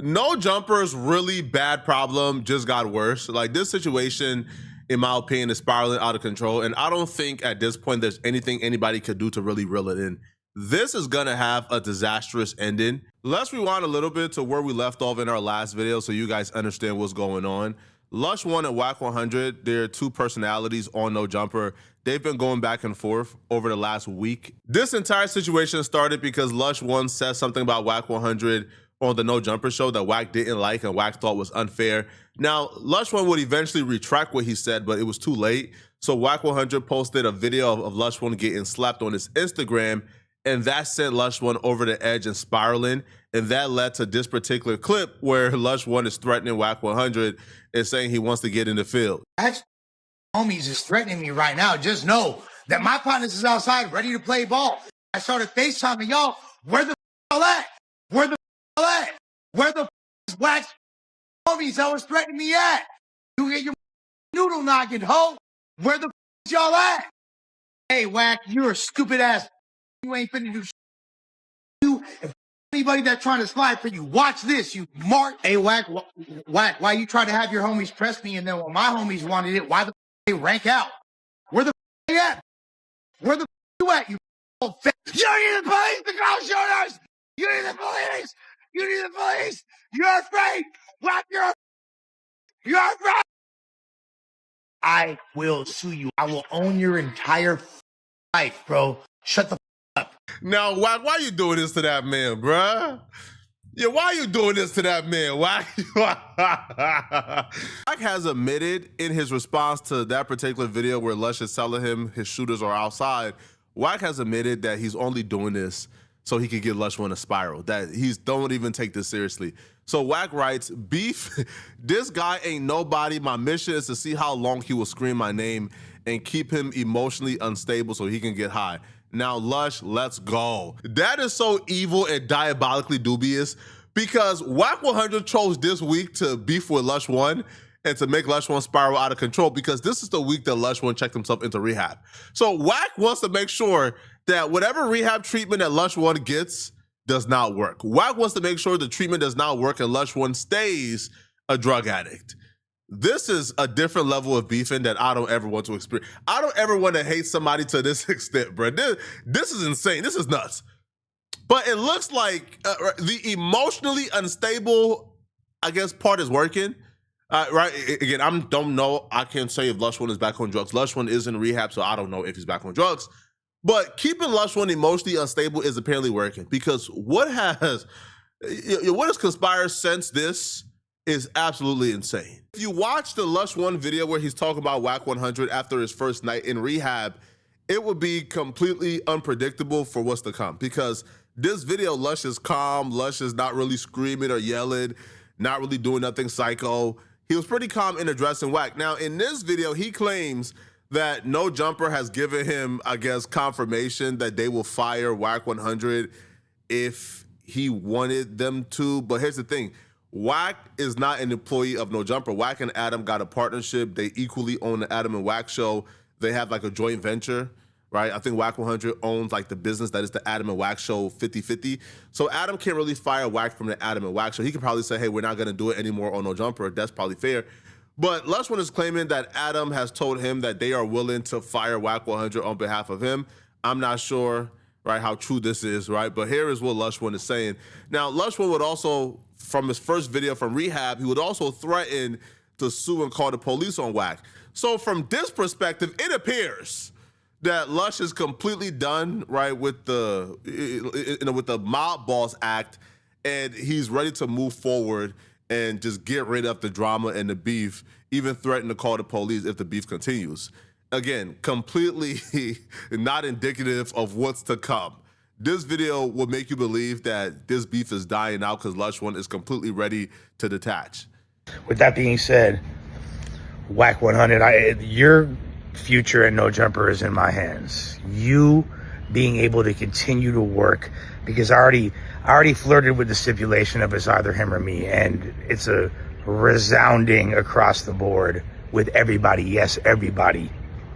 No Jumper's really bad problem just got worse. Like, this situation, in my opinion, is spiraling out of control. And I don't think at this point there's anything anybody could do to really reel it in. This is gonna have a disastrous ending. Let's rewind a little bit to where we left off in our last video so you guys understand what's going on. Lush 1 and Wack 100, they're two personalities on No Jumper. They've been going back and forth over the last week. This entire situation started because Lush 1 said something about Wack 100 on the No Jumper show that Wack didn't like and Wack thought was unfair. Now, Lush 1 would eventually retract what he said, but it was too late. So Wack 100 posted a video of Lush 1 getting slapped on his Instagram, and that sent Lush 1 over the edge and spiraling. And that led to this particular clip where Lush 1 is threatening Wack 100 and saying he wants to get in the field. That's homies is threatening me right now. Just know that my partners is outside ready to play ball. I started FaceTiming y'all. Where the y'all at? Where the y'all at? Where the Wack homies that was threatening me at? You get your noodle knocking, ho. Where the y'all at? Hey, Wack, you're a stupid ass. You ain't finna do shit. You, if anybody that's trying to slide for you, watch this, you mark. Hey, Wack, why you try to have your homies press me, and then when my homies wanted it, why the they rank out? Where the they at? Where the you at? You need the police to call shooters! You need the police! You need the police! You're afraid! Wack, you're afraid! I will sue you. I will own your entire life, bro. Shut the up. Now, Wack, why you doing this to that man, bruh? Yeah, why are you doing this to that man? Why? Wack has admitted in his response to that particular video where Lush is telling him his shooters are outside, Wack has admitted that he's only doing this so he can get Lush 1 a spiral, that he's don't even take this seriously. So Wack writes, beef, this guy ain't nobody. My mission is to see how long he will scream my name and keep him emotionally unstable so he can get high. Now, Lush, let's go. That is so evil and diabolically dubious because Wack 100 chose this week to beef with Lush 1 and to make Lush 1 spiral out of control because this is the week that Lush 1 checked himself into rehab. So Wack wants to make sure that whatever rehab treatment that Lush 1 gets does not work. Wack wants to make sure the treatment does not work and Lush 1 stays a drug addict. This is a different level of beefing that I don't ever want to experience. I don't ever want to hate somebody to this extent, bro. This is insane. This is nuts. But it looks like the emotionally unstable, I guess, part is working. Right? Again, I don't know. I can't say if Lush 1 is back on drugs. Lush 1 is in rehab, so I don't know if he's back on drugs. But keeping Lush 1 emotionally unstable is apparently working because what has conspired since this is absolutely insane. If you watch the Lush 1 video where he's talking about Wack 100 after his first night in rehab, it would be completely unpredictable for what's to come because this video, Lush is calm, Lush is not really screaming or yelling, not really doing nothing psycho. He was pretty calm in addressing Wack. Now, in this video, he claims that No Jumper has given him, I guess, confirmation that they will fire Wack 100 if he wanted them to. But here's the thing. Wack is not an employee of No Jumper. Wack and Adam got a partnership. They equally own the Adam and Wack show. They have like a joint venture, right? I think Wack 100 owns like the business that is the Adam and Wack show 50-50. So Adam can't really fire Wack from the Adam and Wack show. He can probably say, hey, we're not gonna do it anymore on No Jumper. That's probably fair. But Lush 1 is claiming that Adam has told him that they are willing to fire Wack 100 on behalf of him. I'm not sure, right, how true this is, right? But here is what Lush 1 is saying. Now, Lush 1 would also, from his first video from rehab, he would also threaten to sue and call the police on Wack. So from this perspective, it appears that Lush is completely done, right, with the Mob Boss Act, and he's ready to move forward and just get rid of the drama and the beef, even threaten to call the police if the beef continues. Again, completely not indicative of what's to come. This video will make you believe that this beef is dying out because Lush 1 is completely ready to detach. With that being said, Wack 100, your future at No Jumper is in my hands. You being able to continue to work, because I already flirted with the stipulation of it's either him or me, and it's a resounding across the board with everybody. Yes, everybody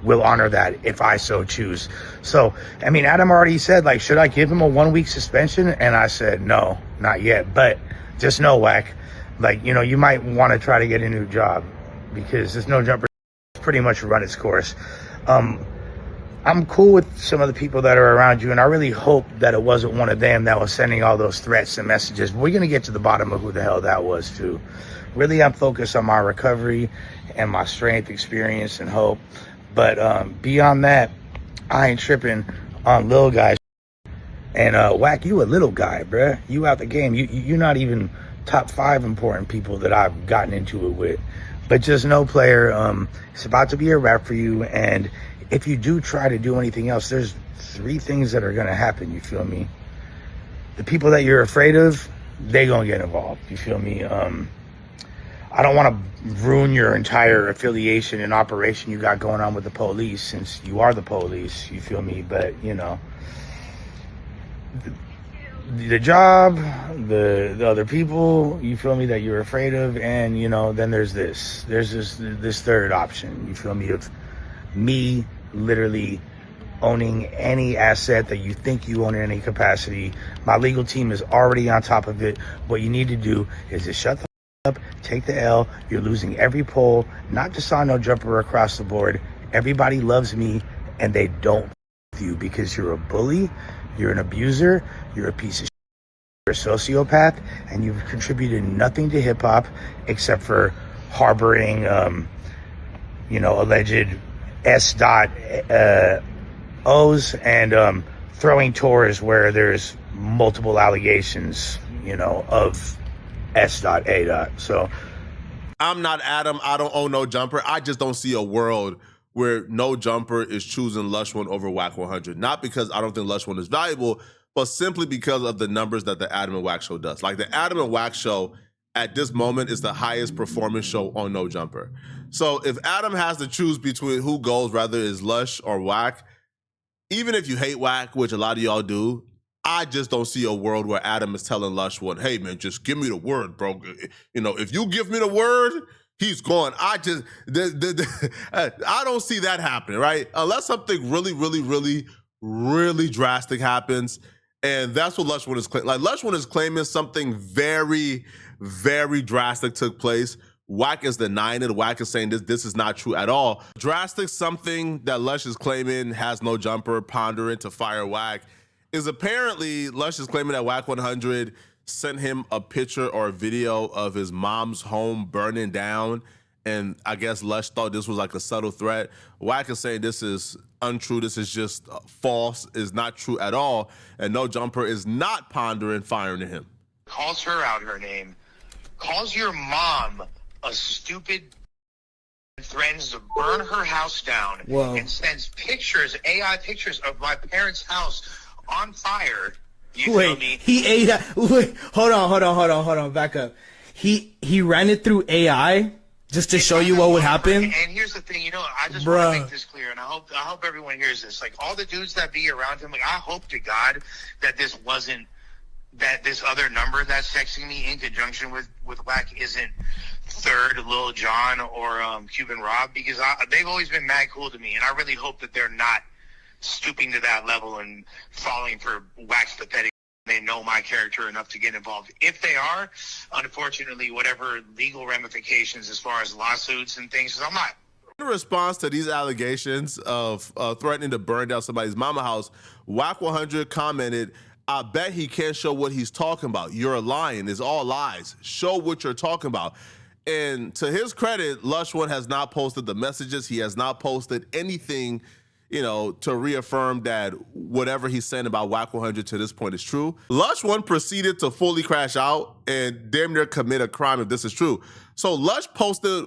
will honor that if I so choose. So, I mean, Adam already said, like, should I give him a 1-week suspension? And I said, no, not yet. But just know, Wack, like, you know, you might want to try to get a new job because this no jumper pretty much run its course. I'm cool with some of the people that are around you, and I really hope that it wasn't one of them that was sending all those threats and messages. We're going to get to the bottom of who the hell that was, too. Really, I'm focused on my recovery and my strength, experience, and hope. But beyond that, I ain't tripping on little guys. And Wack, you a little guy, bruh. You out the game. You're not even top 5 important people that I've gotten into it with. But just know, player, it's about to be a wrap for you. And if you do try to do anything else, there's 3 things that are going to happen, you feel me? The people that you're afraid of, they going to get involved, you feel me? I don't want to ruin your entire affiliation and operation you got going on with the police, since you are the police, you feel me? But, you know, the job, the other people, you feel me, that you're afraid of, and, you know, then there's this third option, you feel me, of me literally owning any asset that you think you own in any capacity. My legal team is already on top of it. What you need to do is just shut the up, take the L. You're losing every poll, not just on no jumper across the board. Everybody loves me, and they don't with you because you're a bully, you're an abuser, you're a piece of shit, you're a sociopath, and you've contributed nothing to hip hop except for harboring, alleged O's and throwing tours where there's multiple allegations, of S.A. So I'm not Adam. I don't own no jumper. I just don't see a world where no jumper is choosing Lush One over Wack 100. Not because I don't think Lush One is valuable, but simply because of the numbers that the Adam and Wack show does. Like, the Adam and Wack show at this moment is the highest performance show on no jumper. So if Adam has to choose between who goes, whether it's Lush or Wack, even if you hate Wack, which a lot of y'all do, I just don't see a world where Adam is telling Lush One, hey man, just give me the word, bro. If you give me the word, he's gone. I don't see that happening, right? Unless something really, really, really, really drastic happens. And that's what Lush One is claiming. Like, Lush One is claiming something very, very drastic took place. Wack is denying it. Wack is saying this is not true at all. Drastic, something that Lush is claiming has no jumper, pondering to fire Wack, is apparently Lush is claiming that Wack 100 sent him a picture or a video of his mom's home burning down. And I guess Lush thought this was like a subtle threat. Wack is saying this is untrue. This is just false. Is not true at all. And no jumper is not pondering firing at him. Calls her out her name. Calls your mom a stupid, threatens to burn her house down. Whoa. And sends pictures, AI pictures of my parents' house on fire. You feel me? He ate. Wait, hold on. Back up. He ran it through AI just to show you what would happen. And here's the thing, I just want to make this clear, and I hope everyone hears this. Like, all the dudes that be around him, like, I hope to God that this wasn't, that this other number that's texting me in conjunction with Wack isn't Third, Lil Jon, or Cuban Rob, because they've always been mad cool to me, and I really hope that they're not stooping to that level and falling for Wack's pathetic. They know my character enough to get involved. If they are, unfortunately, whatever legal ramifications as far as lawsuits and things, because I'm not. In response to these allegations of threatening to burn down somebody's mama house, Wack 100 commented, I bet he can't show what he's talking about. You're lying. It's all lies. Show what you're talking about. And to his credit, Lush One has not posted the messages. He has not posted anything, to reaffirm that whatever he's saying about Wack 100 to this point is true. Lush One proceeded to fully crash out and damn near commit a crime if this is true. So Lush posted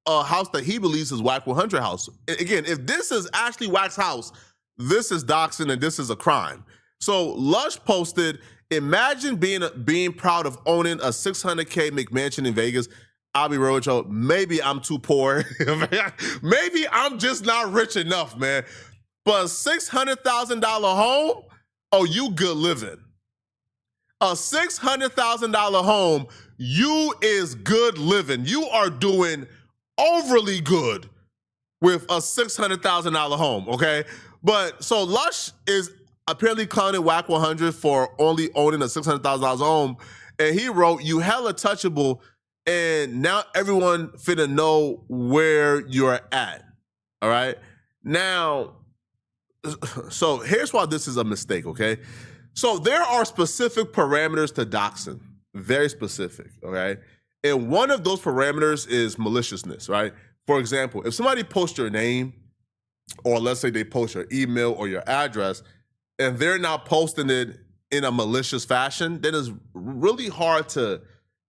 a house that he believes is Wack 100 house. Again, if this is actually Wack's house, this is doxing and this is a crime. So Lush posted, imagine being proud of owning a $600K McMansion in Vegas. I'll be real with you, maybe I'm too poor. Maybe I'm just not rich enough, man. But a $600,000 home, oh, you good living. A $600,000 home, you is good living. You are doing overly good with a $600,000 home, okay? But so Lush is apparently clowning Wack 100 for only owning a $600,000 home. And he wrote, "You hella touchable, and now everyone finna know where you're at." All right. Now, so here's why this is a mistake, okay? So there are specific parameters to doxing, very specific, okay? And one of those parameters is maliciousness, right? For example, if somebody posts your name, or let's say they post your email or your address, and they're not posting it in a malicious fashion, then it's really hard to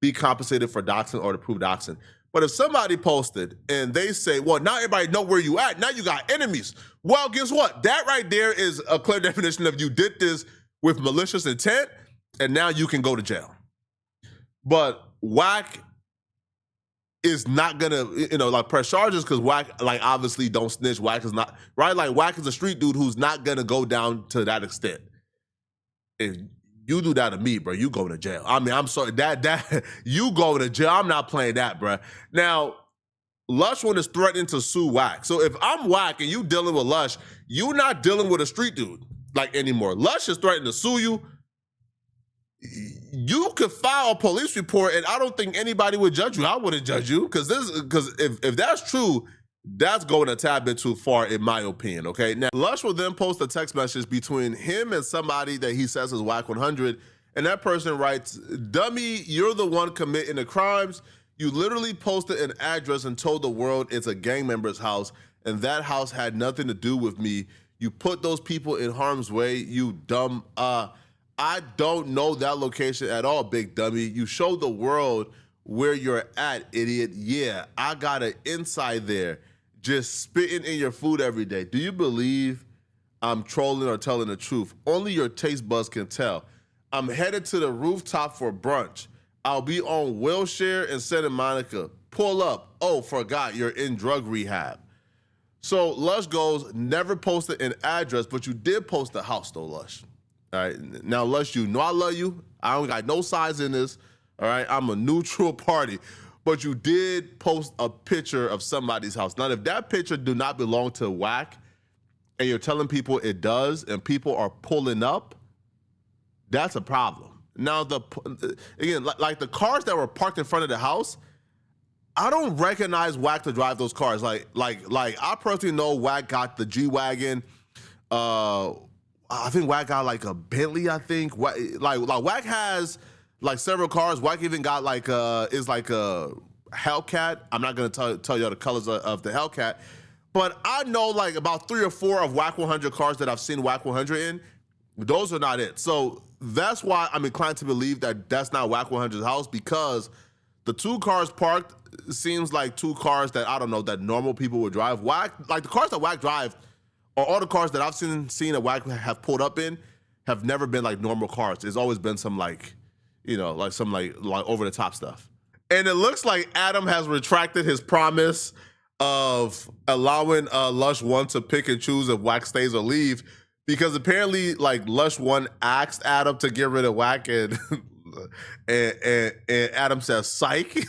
be compensated for doxing or to prove doxing. But if somebody posted and they say, well, now everybody know where you at, now you got enemies. Well, guess what? That right there is a clear definition of you did this with malicious intent, and now you can go to jail. But Wack is not gonna, like press charges because Wack, like obviously don't snitch. Wack is not, right? Like Wack is a street dude who's not gonna go down to that extent. If you do that to me, bro, you going to jail. I mean, I'm sorry, that you going to jail. I'm not playing that, bro. Now, Lush one is threatening to sue Wack. So if I'm Wack and you dealing with Lush, you not dealing with a street dude like anymore. Lush is threatening to sue you. You could file a police report, and I don't think anybody would judge you. I wouldn't judge you because if that's true, that's going a tad bit too far, in my opinion, okay? Now, Lush will then post a text message between him and somebody that he says is Wack 100, and that person writes, "Dummy, you're the one committing the crimes. You literally posted an address and told the world it's a gang member's house, and that house had nothing to do with me. You put those people in harm's way, you dumb, I don't know that location at all, big dummy. You showed the world where you're at, idiot. Yeah, I got an inside there. Just spitting in your food every day. Do you believe I'm trolling or telling the truth? Only your taste buds can tell. I'm headed to the rooftop for brunch. I'll be on Wilshire in Santa Monica. Pull up. Oh, forgot you're in drug rehab." So Lush goes, never posted an address, but you did post the house though, Lush. All right, now Lush, you know I love you. I don't got no sides in this. All right, I'm a neutral party. But you did post a picture of somebody's house. Now, if that picture do not belong to Wack, and you're telling people it does, and people are pulling up, that's a problem. Now, again, like the cars that were parked in front of the house, I don't recognize Wack to drive those cars. Like I personally know Wack got the G-Wagon. I think Wack got like a Bentley, I think. Like Wack has like several cars. Wack even got like is like a Hellcat. I'm not gonna tell you the colors of the Hellcat, but I know like about 3 or 4 of Wack 100 cars that I've seen Wack 100 in. Those are not it. So that's why I'm inclined to believe that that's not Wack 100's house, because the 2 cars parked seems like 2 cars that I don't know that normal people would drive. Wack, like the cars that Wack drive, or all the cars that I've seen that Wack have pulled up in, have never been like normal cars. It's always been some like, like some like over the top stuff. And it looks like Adam has retracted his promise of allowing Lush 1 to pick and choose if Wack stays or leave, because apparently like Lush 1 asked Adam to get rid of Wack, and and Adam says psych.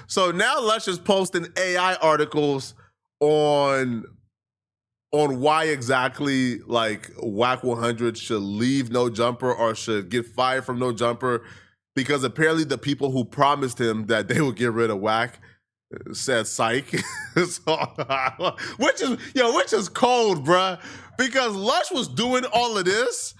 So now Lush is posting AI articles on why exactly like Wack 100 should leave No Jumper or should get fired from No Jumper, because apparently the people who promised him that they would get rid of Wack said psych. So, which is cold, bruh. Because Lush was doing all of this.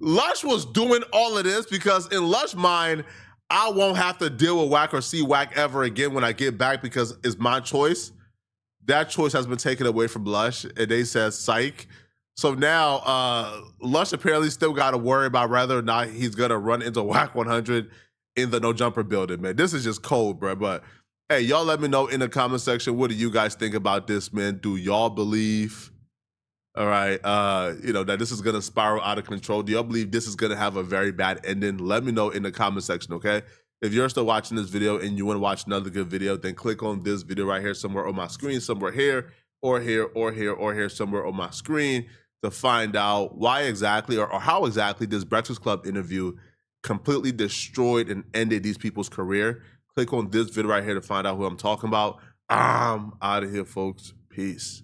Lush was doing all of this because in Lush mind, I won't have to deal with Wack or see Wack ever again when I get back because it's my choice. That choice has been taken away from Lush, and they said psych. So now Lush apparently still got to worry about whether or not he's going to run into Wack 100 in the No Jumper building, man. This is just cold, bro. But hey, y'all let me know in the comment section, what do you guys think about this, man? Do y'all believe, all right, that this is going to spiral out of control? Do y'all believe this is going to have a very bad ending? Let me know in the comment section, okay? If you're still watching this video and you want to watch another good video, then click on this video right here somewhere on my screen, somewhere here, or here, or here, or here, somewhere on my screen, to find out why exactly or how exactly this Breakfast Club interview completely destroyed and ended these people's career. Click on this video right here to find out who I'm talking about. I'm out of here, folks. Peace.